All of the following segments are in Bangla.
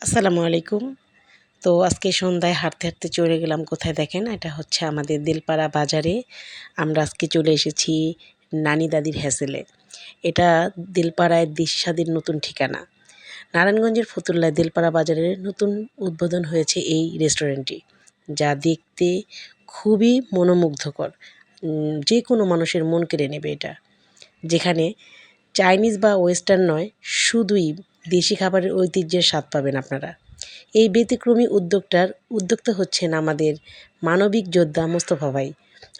আসসালামু আলাইকুম। তো আজকে সন্ধ্যায় হাঁটতে, হাঁটতে চলে গেলাম কোথায় দেখেন? এটা হচ্ছে আমাদের দিলপাড়া বাজারে। আমরা আজকে চলে এসেছি নানি দাদির হ্যাসেলে। এটা দিলপাড়ায় দেশি স্বাদের নতুন ঠিকানা। নারায়ণগঞ্জের ফতুল্লায় দিলপাড়া বাজারে নতুন উদ্বোধন হয়েছে এই রেস্টুরেন্টটি, যা দেখতে খুবই মনোমুগ্ধকর। যেকোনো মানুষের মন কেড়ে নেবে এটা। যেখানে চাইনিজ বা ওয়েস্টার্ন নয়, শুধুই দেশি খাবারের ঐতিহ্যের স্বাদ পাবেন আপনারা। এই ব্যতিক্রমী উদ্যোক্তা হচ্ছেন আমাদের মানবিক যোদ্ধা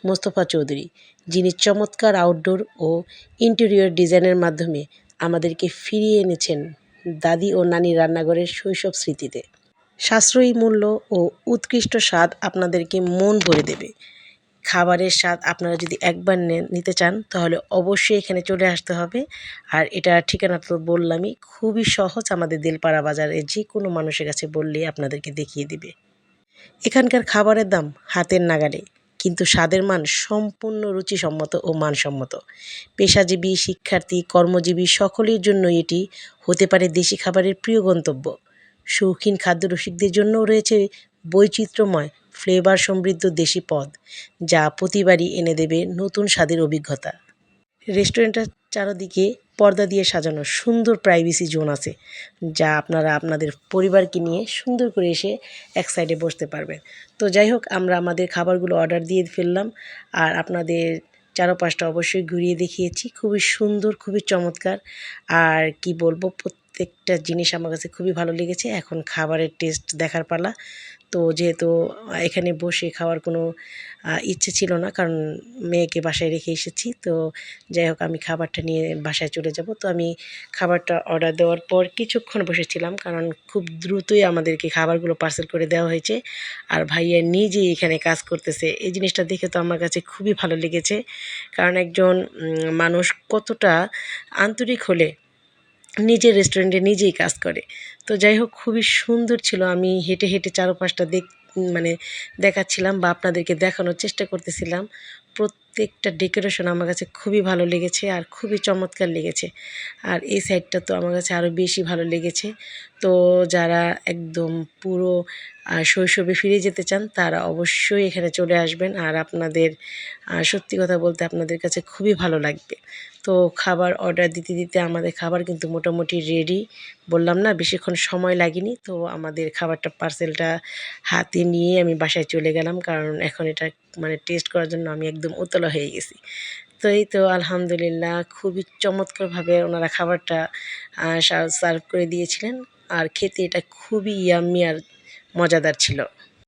মোস্তফা চৌধুরী, যিনি চমৎকার আউটডোর ও ইন্টেরিয়র ডিজাইনের মাধ্যমে আমাদেরকে ফিরিয়ে এনেছেন দাদি ও নানির রান্নাঘরের শৈশব স্মৃতিতে। সাশ্রয়ী মূল্য ও উৎকৃষ্ট স্বাদ আপনাদেরকে মন ভরে দেবে। খাবারের স্বাদ আপনারা যদি একবার নিতে চান তাহলে অবশ্যই এখানে চলে আসতে হবে। আর এটার ঠিকানা তো বললামই, খুবই সহজ, আমাদের দিলপাড়া বাজারে যে কোনো মানুষের কাছে বললেই আপনাদেরকে দেখিয়ে দিবে। এখানকার খাবারের দাম হাতের নাগালে, কিন্তু স্বাদের মান সম্পূর্ণ রুচিসম্মত ও মানসম্মত। পেশাজীবী, শিক্ষার্থী, কর্মজীবী সকলের জন্য এটি হতে পারে দেশি খাবারের প্রিয় গন্তব্য। শৌখিন খাদ্যরসিকদের জন্যও রয়েছে বৈচিত্র্যময় ফ্লেভার সমৃদ্ধ দেশি পদ, যা প্রতিবারই এনে দেবে নতুন স্বাদের অভিজ্ঞতা। রেস্টুরেন্টটার চারদিকে পর্দা দিয়ে সাজানো সুন্দর প্রাইভেসি জোন আছে, যা আপনারা আপনাদের পরিবারকে নিয়ে সুন্দর করে এসে এক সাইডে বসতে পারবেন। তো যাই হোক, আমরা আমাদের খাবারগুলো অর্ডার দিয়ে ফেললাম আর আপনাদের চারপাশটা অবশ্যই ঘুরিয়ে দেখিয়েছি। খুবই সুন্দর, খুবই চমৎকার। আর কি বলবো, প্রত্যেকটা জিনিস আমার কাছে খুবই ভালো লেগেছে। এখন খাবারের টেস্ট দেখার পালা। তো যেহেতু এখানে বসে খাওয়ার কোনো ইচ্ছে ছিল না, কারণ মেয়েকে বাসায় রেখে এসেছি। তো যাই হোক, আমি খাবারটা নিয়ে বাসায় চলে যাব। তো আমি খাবারটা অর্ডার দেওয়ার পর কিছুক্ষণ বসেছিলাম, কারণ খুব দ্রুতই আমাদেরকে খাবারগুলো পার্সেল করে দেওয়া হয়েছে। আর ভাইয়া নিজেই এখানে কাজ করতেছে, এই জিনিসটা দেখে তো আমার কাছে খুবই ভালো লেগেছে। কারণ একজন মানুষ কতটা আন্তরিক হলে নিজের রেস্টুরেন্টে নিজেই কাজ করে। তো যাই হোক, খুবই সুন্দর ছিল। আমি হেঁটে হেঁটে চারপাশটা মানে দেখাচ্ছিলাম বা আপনাদেরকে দেখানোর চেষ্টা করতেছিলাম। প্রত্যেকটা ডেকোরেশন আমার কাছে খুবই ভালো লেগেছে আর খুবই চমৎকার লেগেছে। আর এই সাইডটা তো আমার কাছে আরও বেশি ভালো লেগেছে। তো যারা একদম পুরো শৈশবে ফিরে যেতে চান তারা অবশ্যই এখানে চলে আসবেন। আর আপনাদের সত্যি কথা বলতে আপনাদের কাছে খুবই ভালো লাগবে। তো খাবার অর্ডার দিতে দিতে আমাদের খাবার কিন্তু মোটামুটি রেডি। বললাম না, বেশিক্ষণ সময় লাগেনি। তো আমাদের খাবারটা পার্সেলটা হাতে নিয়ে আমি বাসায় চলে গেলাম, কারণ এখন এটা মানে টেস্ট করার জন্য আমি একদম উতলা হয়ে গেছি। তো এই তো আলহামদুলিল্লাহ, খুবই চমৎকারভাবে ওনারা খাবারটা সার্ভ করে দিয়েছিলেন। আর খেতে এটা খুবই ইয়াম্মি আর মজাদার ছিল।